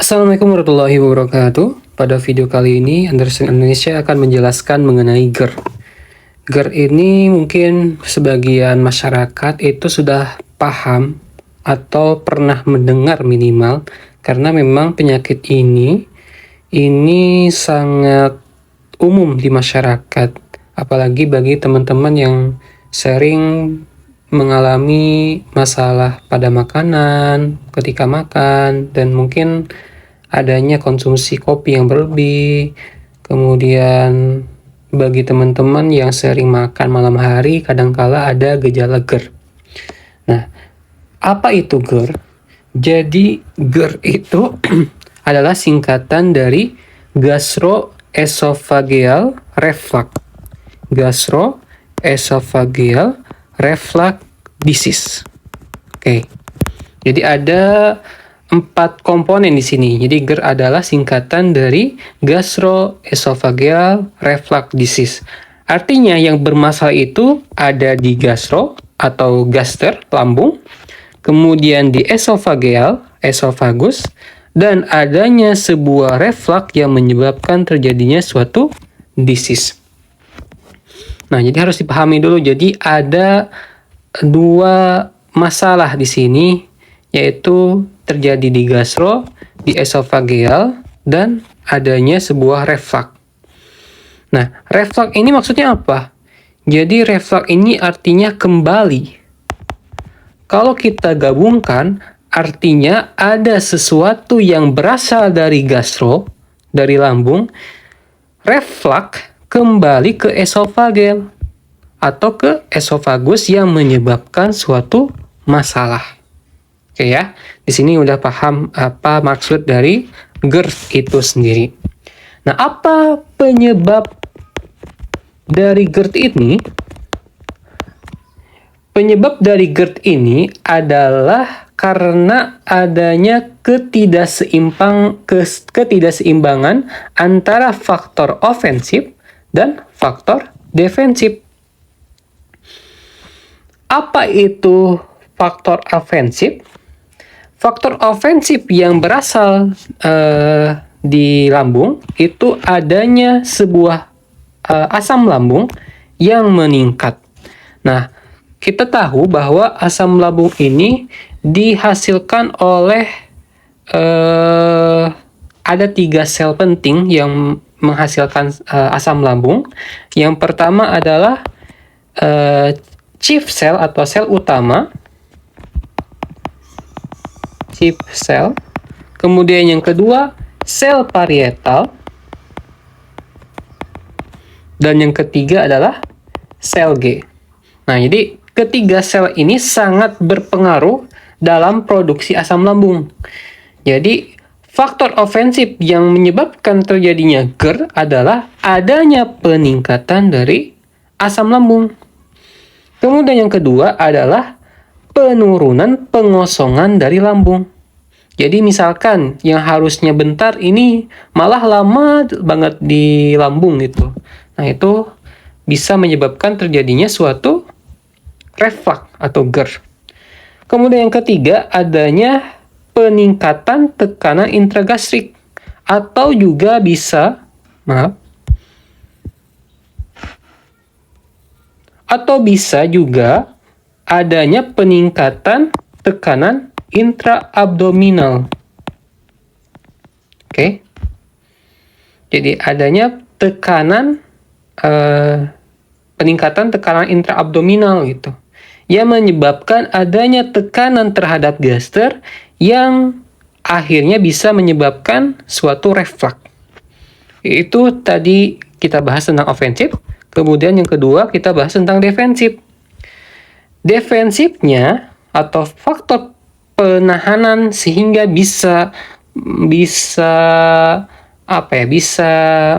Assalamualaikum warahmatullahi wabarakatuh. Pada video kali ini, Anderson Indonesia akan menjelaskan mengenai GERD. GERD ini mungkin sebagian masyarakat itu sudah paham atau pernah mendengar minimal, karena memang penyakit ini sangat umum di masyarakat, apalagi bagi teman-teman yang sering mengalami masalah pada makanan ketika makan, dan mungkin adanya konsumsi kopi yang berlebih. Kemudian bagi teman-teman yang sering makan malam hari, kadangkala ada gejala GERD. Nah, apa itu GERD? Jadi GERD itu adalah singkatan dari gastroesophageal reflux. Gastroesophageal reflux disease. Oke. Jadi ada 4 komponen di sini. Jadi GERD adalah singkatan dari gastroesophageal reflux disease. Artinya yang bermasalah itu ada di gastro atau gaster, lambung, kemudian di esophageal, esophagus, dan adanya sebuah reflux yang menyebabkan terjadinya suatu disease. Nah, jadi harus dipahami dulu. Jadi ada 2 masalah di sini, yaitu terjadi di gastro, di esophageal, dan adanya sebuah reflux. Nah, reflux ini maksudnya apa? Jadi reflux ini artinya kembali. Kalau kita gabungkan, artinya ada sesuatu yang berasal dari gastro, dari lambung, reflux kembali ke esophageal atau ke esophagus yang menyebabkan suatu masalah. Oke ya, di sini udah paham apa maksud dari GERD itu sendiri. Nah, apa penyebab dari GERD ini? Penyebab dari GERD ini adalah karena adanya ketidakseimbangan antara faktor ofensif dan faktor defensif. Apa itu faktor ofensif? Faktor ofensif yang berasal di lambung itu adanya sebuah asam lambung yang meningkat. Nah, kita tahu bahwa asam lambung ini dihasilkan oleh ada 3 sel penting yang menghasilkan asam lambung. Yang pertama adalah chief cell atau sel utama, chief cell. Kemudian yang kedua, sel parietal. Dan yang ketiga adalah sel G. Nah, jadi ketiga sel ini sangat berpengaruh dalam produksi asam lambung. Jadi faktor ofensif yang menyebabkan terjadinya GERD adalah adanya peningkatan dari asam lambung. Kemudian yang kedua adalah penurunan pengosongan dari lambung. Jadi misalkan yang harusnya bentar ini malah lama banget di lambung gitu. Nah, itu bisa menyebabkan terjadinya suatu reflux atau GERD. Kemudian yang ketiga adanya peningkatan tekanan intragastrik, atau juga bisa juga adanya peningkatan tekanan intraabdominal. Oke. Jadi adanya peningkatan tekanan intraabdominal gitu, yang menyebabkan adanya tekanan terhadap gaster yang akhirnya bisa menyebabkan suatu reflux. Itu tadi kita bahas tentang ofensif. Kemudian yang kedua kita bahas tentang defensif. Defensifnya atau faktor penahanan sehingga bisa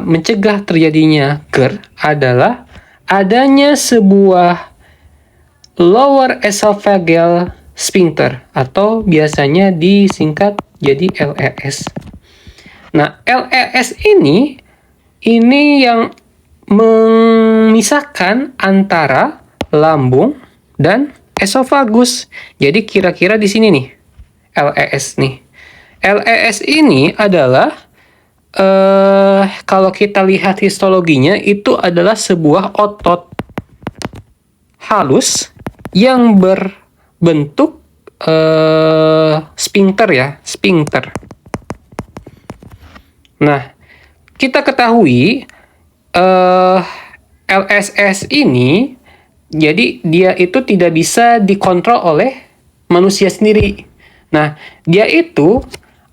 mencegah terjadinya GERD adalah adanya sebuah lower esophageal sphincter, atau biasanya disingkat jadi LES. Nah, LES ini yang memisahkan antara lambung dan esophagus. Jadi kira-kira di sini nih, LES nih. LES ini adalah kalau kita lihat histologinya itu adalah sebuah otot halus yang berbentuk sphincter ya, sphincter. Nah, kita ketahui LSS ini jadi dia itu tidak bisa dikontrol oleh manusia sendiri. Nah, dia itu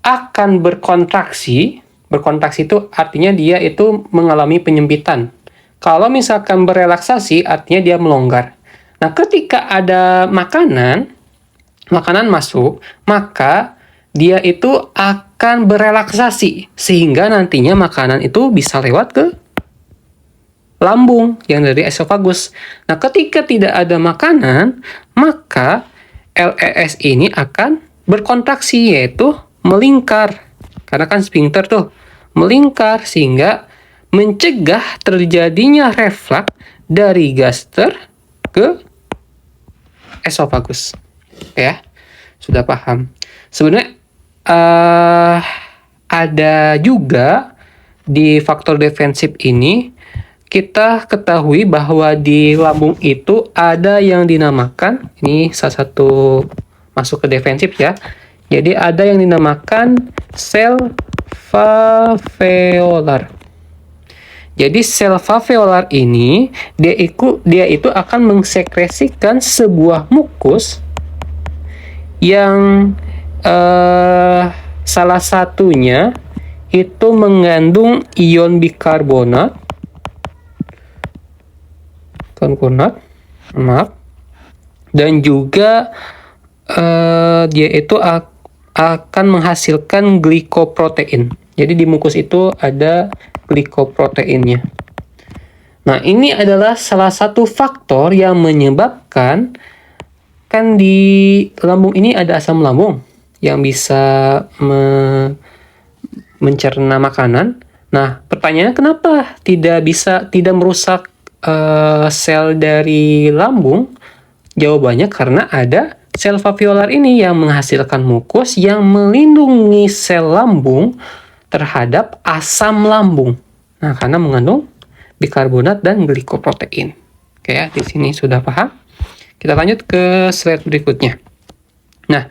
akan berkontraksi. Berkontraksi itu artinya dia itu mengalami penyempitan. Kalau misalkan berelaksasi artinya dia melonggar. Nah, ketika ada makanan masuk, maka dia itu akan berelaksasi sehingga nantinya makanan itu bisa lewat ke lambung yang dari esofagus. Nah, ketika tidak ada makanan, maka LES ini akan berkontraksi, yaitu melingkar. Karena kan sphincter tuh, melingkar sehingga mencegah terjadinya refleks dari gaster ke esofagus. Ya, sudah paham. Sebenarnya ada juga di faktor defensif ini kita ketahui bahwa di lambung itu ada yang dinamakan, ini salah satu masuk ke defensif ya. Jadi ada yang dinamakan sel valvular. Jadi sel valvular ini dia itu akan mengsekresikan sebuah mukus yang salah satunya itu mengandung ion bikarbonat, dan juga dia itu akan menghasilkan glikoprotein. Jadi di mukus itu ada glikoproteinnya. Nah, ini adalah salah satu faktor yang menyebabkan, kan di lambung ini ada asam lambung yang bisa mencerna makanan. Nah, pertanyaannya kenapa tidak merusak sel dari lambung? Jawabannya karena ada sel valvular ini yang menghasilkan mukus yang melindungi sel lambung terhadap asam lambung. Nah, karena mengandung bikarbonat dan glikoprotein. Oke ya, di sini sudah paham? Kita lanjut ke slide berikutnya. Nah,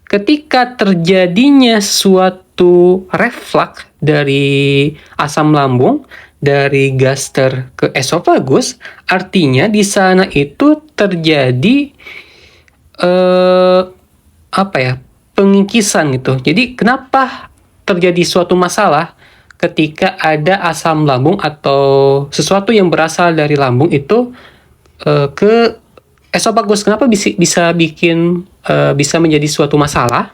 ketika terjadinya suatu refleks dari asam lambung dari gaster ke esofagus, artinya di sana itu terjadi pengikisan gitu. Jadi kenapa terjadi suatu masalah ketika ada asam lambung atau sesuatu yang berasal dari lambung itu ke esofagus? Kenapa bisa menjadi suatu masalah?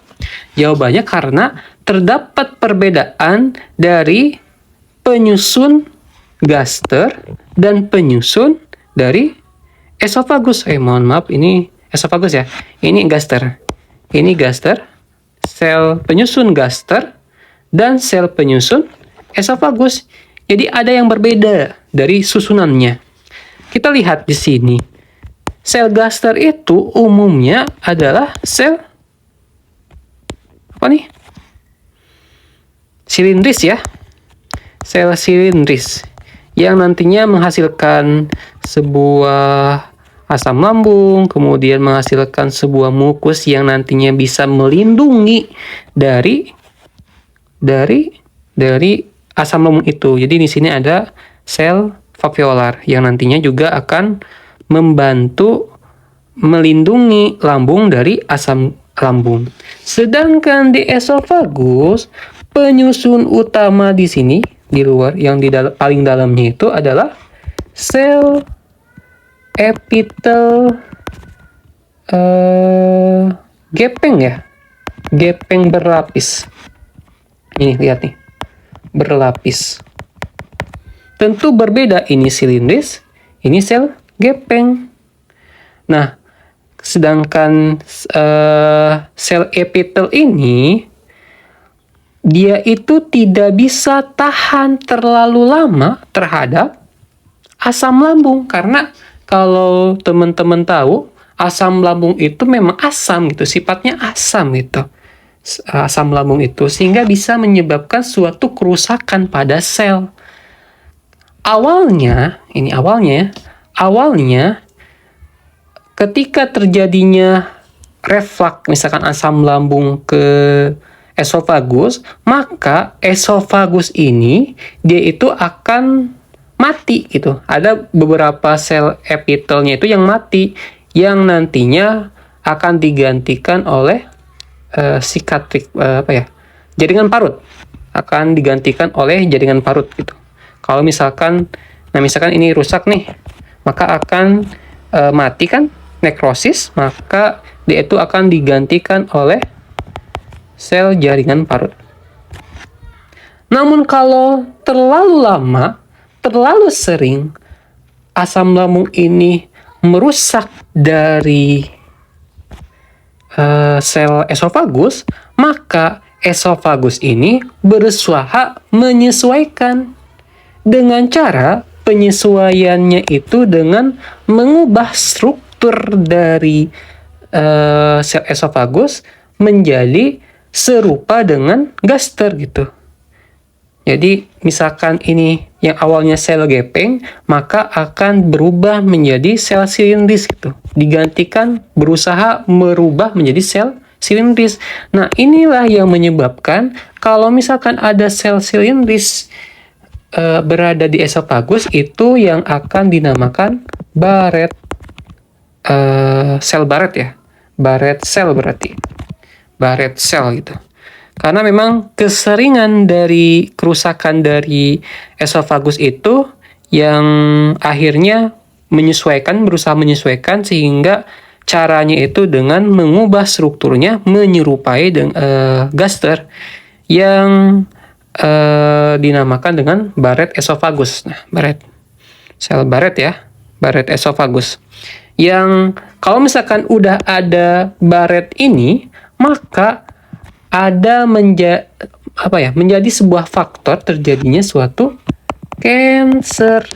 Jawabannya karena terdapat perbedaan dari penyusun gaster dan penyusun dari esofagus. Mohon maaf, ini esofagus ya. Ini gaster. Ini gaster, sel penyusun gaster, dan sel penyusun esofagus. Jadi ada yang berbeda dari susunannya. Kita lihat di sini. Sel gaster itu umumnya adalah sel silindris ya. Sel silindris yang nantinya menghasilkan sebuah asam lambung, kemudian menghasilkan sebuah mukus yang nantinya bisa melindungi dari asam lambung itu. Jadi di sini ada sel valvular yang nantinya juga akan membantu melindungi lambung dari asam lambung. Sedangkan di esofagus, penyusun utama di sini di luar yang paling dalamnya itu adalah sel epitel gepeng ya, gepeng berlapis. Ini lihat nih, berlapis. Tentu berbeda, ini silindris, ini sel gepeng. Nah, sedangkan sel epitel ini dia itu tidak bisa tahan terlalu lama terhadap asam lambung, karena kalau teman-teman tahu, asam lambung itu memang asam gitu, sifatnya asam gitu. Asam lambung itu sehingga bisa menyebabkan suatu kerusakan pada sel. Awalnya ketika terjadinya reflux misalkan asam lambung ke esofagus, maka esofagus ini dia itu akan mati gitu. Ada beberapa sel epitelnya itu yang mati, yang nantinya akan digantikan oleh jaringan parut, akan digantikan oleh jaringan parut gitu. Kalau misalkan ini rusak nih, maka akan mati kan, nekrosis, maka dia itu akan digantikan oleh sel jaringan parut. Namun kalau terlalu lama, terlalu sering asam lambung ini merusak dari sel esofagus, maka esofagus ini berusaha menyesuaikan. Dengan cara penyesuaiannya itu dengan mengubah struktur dari sel esofagus menjadi serupa dengan gaster gitu. Jadi misalkan ini yang awalnya sel gepeng, maka akan berubah menjadi sel silindris gitu. Digantikan berusaha merubah menjadi sel silindris. Nah, inilah yang menyebabkan kalau misalkan ada sel silindris berada di esofagus, itu yang akan dinamakan Barrett sel Barrett ya. Barrett sel berarti. Barrett sel gitu. Karena memang keseringan dari kerusakan dari esofagus itu yang akhirnya berusaha menyesuaikan sehingga caranya itu dengan mengubah strukturnya menyerupai gaster yang dinamakan dengan Barrett esophagus. Nah, sel Barrett ya, Barrett esophagus. Yang kalau misalkan udah ada Barrett ini, maka ada menjadi sebuah faktor terjadinya suatu cancer.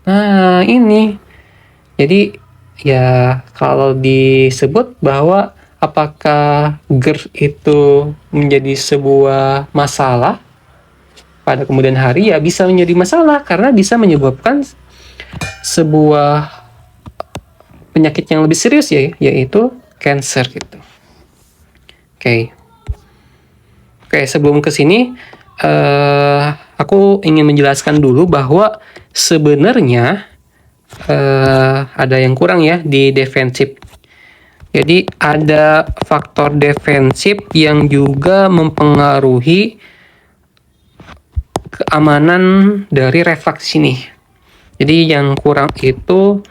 Nah, ini. Jadi ya kalau disebut bahwa apakah GERD itu menjadi sebuah masalah pada kemudian hari, ya bisa menjadi masalah karena bisa menyebabkan sebuah penyakit yang lebih serius ya, yaitu cancer gitu. Oke, sebelum ke sini aku ingin menjelaskan dulu bahwa sebenarnya ada yang kurang ya di defensif. Jadi ada faktor defensif yang juga mempengaruhi keamanan dari refleks ini. Jadi yang kurang itu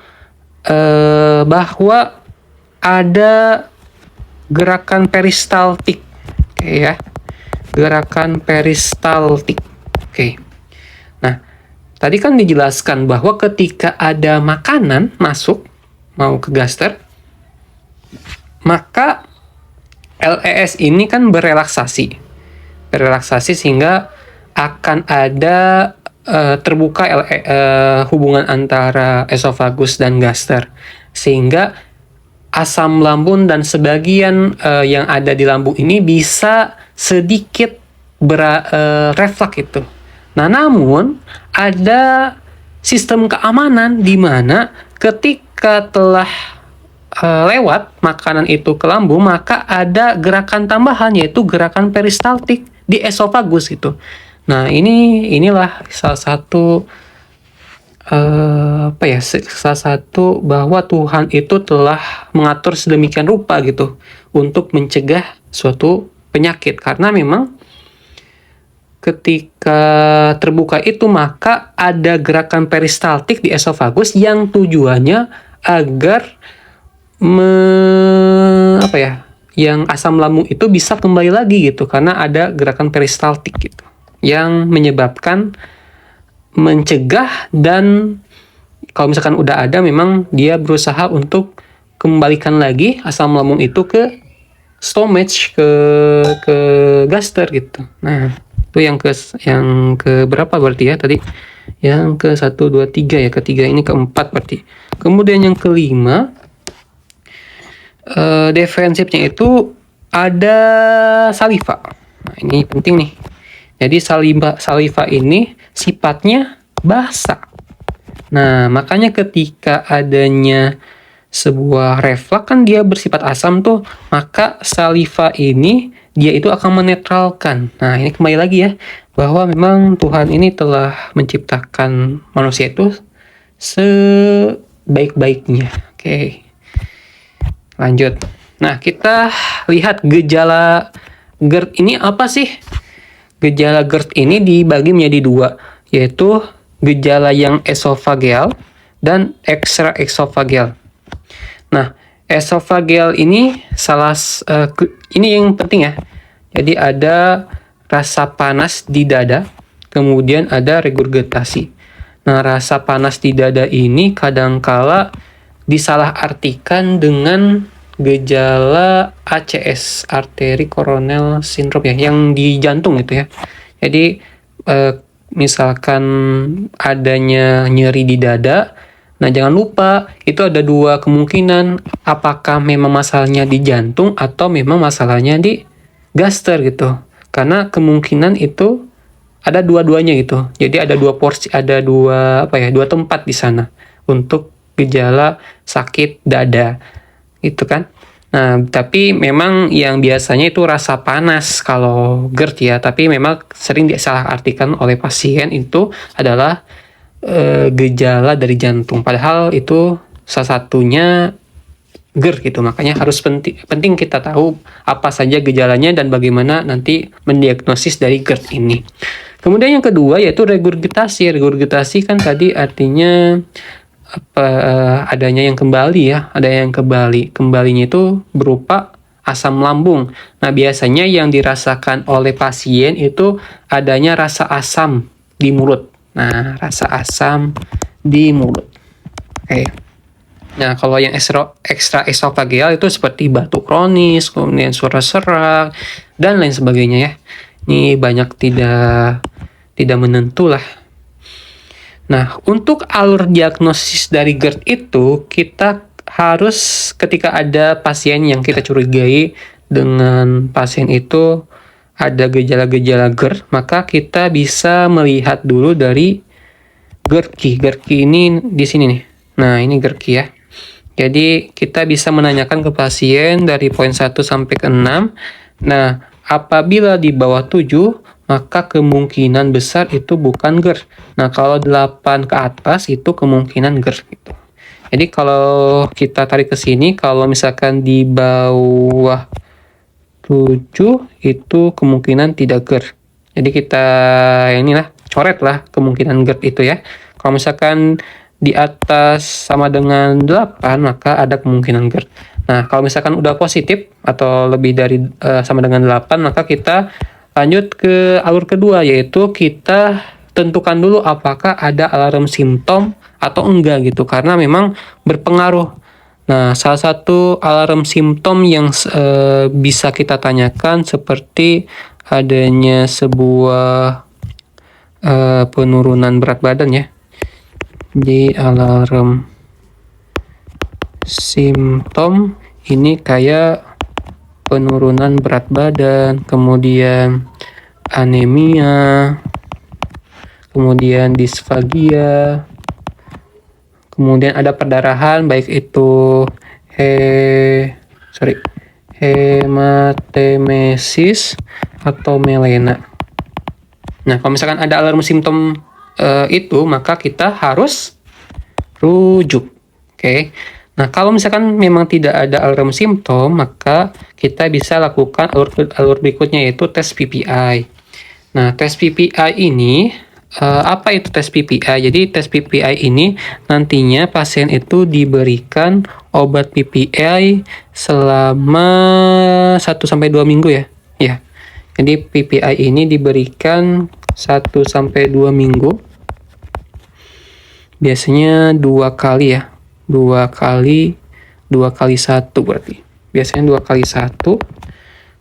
bahwa ada gerakan peristaltik, ya. Gerakan peristaltik. Nah, tadi kan dijelaskan bahwa ketika ada makanan masuk mau ke gaster, maka LES ini kan berelaksasi sehingga akan ada terbuka hubungan antara esofagus dan gaster, sehingga asam lambung dan sebagian yang ada di lambung ini bisa sedikit refleks itu. Nah, namun ada sistem keamanan di mana ketika telah lewat makanan itu ke lambung, maka ada gerakan tambahan yaitu gerakan peristaltik di esofagus itu. Nah, inilah salah satu salah satu bahwa Tuhan itu telah mengatur sedemikian rupa gitu untuk mencegah suatu penyakit, karena memang ketika terbuka itu maka ada gerakan peristaltik di esofagus yang tujuannya agar yang asam lambung itu bisa kembali lagi gitu, karena ada gerakan peristaltik gitu yang menyebabkan mencegah, dan kalau misalkan udah ada memang dia berusaha untuk kembalikan lagi asam lambung itu ke stomach, ke gaster gitu. Nah, itu yang ke berapa berarti ya tadi? Yang ke 1, 2, 3 ya, ketiga ini keempat berarti. Kemudian yang kelima defensifnya itu ada saliva. Nah, ini penting nih. Jadi saliva ini sifatnya basa. Nah, makanya ketika adanya sebuah reflux kan dia bersifat asam tuh, maka saliva ini dia itu akan menetralkan. Nah, ini kembali lagi ya, bahwa memang Tuhan ini telah menciptakan manusia itu sebaik-baiknya. Oke, lanjut. Nah, kita lihat gejala GERD ini apa sih? Gejala GERD ini dibagi menjadi dua, yaitu gejala yang esofageal dan ekstraesofageal. Nah, esofageal ini ini yang penting ya. Jadi ada rasa panas di dada, kemudian ada regurgitasi. Nah, rasa panas di dada ini kadangkala disalahartikan dengan gejala ACS, arteri coronal syndrome ya, yang di jantung gitu ya. Jadi misalkan adanya nyeri di dada, nah jangan lupa itu ada dua kemungkinan, apakah memang masalahnya di jantung atau memang masalahnya di gaster gitu. Karena kemungkinan itu ada dua-duanya gitu. Jadi ada dua porsi, ada dua tempat di sana untuk gejala sakit dada. Itu kan. Nah, tapi memang yang biasanya itu rasa panas kalau GERD ya, tapi memang sering disalahartikan oleh pasien itu adalah gejala dari jantung. Padahal itu salah satunya GERD gitu. Makanya harus penting kita tahu apa saja gejalanya dan bagaimana nanti mendiagnosis dari GERD ini. Kemudian yang kedua yaitu regurgitasi. Regurgitasi kan tadi artinya adanya yang kembali ya, ada yang kembalinya itu berupa asam lambung. Nah, biasanya yang dirasakan oleh pasien itu adanya rasa asam di mulut. Nah, rasa asam di mulut. Oke. Nah, kalau yang ekstra esofageal itu seperti batuk kronis, kemudian suara serak dan lain sebagainya ya. Ini banyak tidak menentu lah. Nah, untuk alur diagnosis dari GERD itu, kita harus ketika ada pasien yang kita curigai dengan pasien itu ada gejala-gejala GERD, maka kita bisa melihat dulu dari GERD-Ki. GERD-Ki ini di sini nih. Nah, ini GERD-Ki ya. Jadi, kita bisa menanyakan ke pasien dari poin 1 sampai ke 6. Nah, apabila di bawah 7, maka kemungkinan besar itu bukan GERD. Nah, kalau 8 ke atas itu kemungkinan GERD gitu. Jadi kalau kita tarik ke sini, kalau misalkan di bawah 7 itu kemungkinan tidak GERD. Jadi kita inilah coret lah kemungkinan GERD itu ya. Kalau misalkan di atas sama dengan 8, maka ada kemungkinan GERD. Nah, kalau misalkan udah positif atau lebih dari sama dengan 8, maka kita lanjut ke alur kedua, yaitu kita tentukan dulu apakah ada alarm simptom atau enggak gitu, karena memang berpengaruh. Nah, salah satu alarm simptom yang bisa kita tanyakan seperti adanya sebuah penurunan berat badan ya. Jadi alarm simptom ini kayak penurunan berat badan, kemudian anemia, kemudian disfagia, kemudian ada perdarahan baik itu hematemesis atau melena. Nah, kalau misalkan ada alarm simptom itu, maka kita harus rujuk. Oke. Nah, kalau misalkan memang tidak ada alarm simptom, maka kita bisa lakukan alur berikutnya, yaitu tes PPI. Nah, tes PPI ini, apa itu tes PPI? Jadi, tes PPI ini nantinya pasien itu diberikan obat PPI selama 1-2 minggu ya. Ya. Jadi, PPI ini diberikan 1-2 minggu. Biasanya 2 kali ya. 2 kali 1 berarti. Biasanya 2 kali 1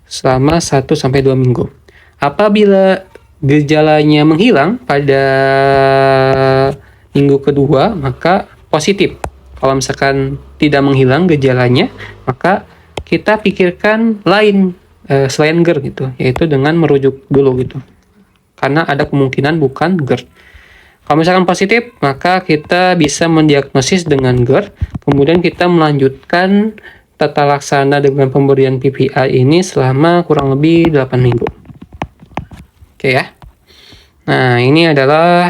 selama 1-2 minggu. Apabila gejalanya menghilang pada minggu kedua, maka positif. Kalau misalkan tidak menghilang gejalanya, maka kita pikirkan lain selain GERD gitu, yaitu dengan merujuk dulu gitu. Karena ada kemungkinan bukan GERD. Kalau misalkan positif, maka kita bisa mendiagnosis dengan GERD, kemudian kita melanjutkan tata laksana dengan pemberian PPI ini selama kurang lebih 8 minggu. Oke ya. Nah, ini adalah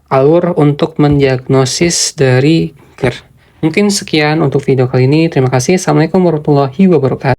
alur untuk mendiagnosis dari GERD. Mungkin sekian untuk video kali ini. Terima kasih. Assalamualaikum warahmatullahi wabarakatuh.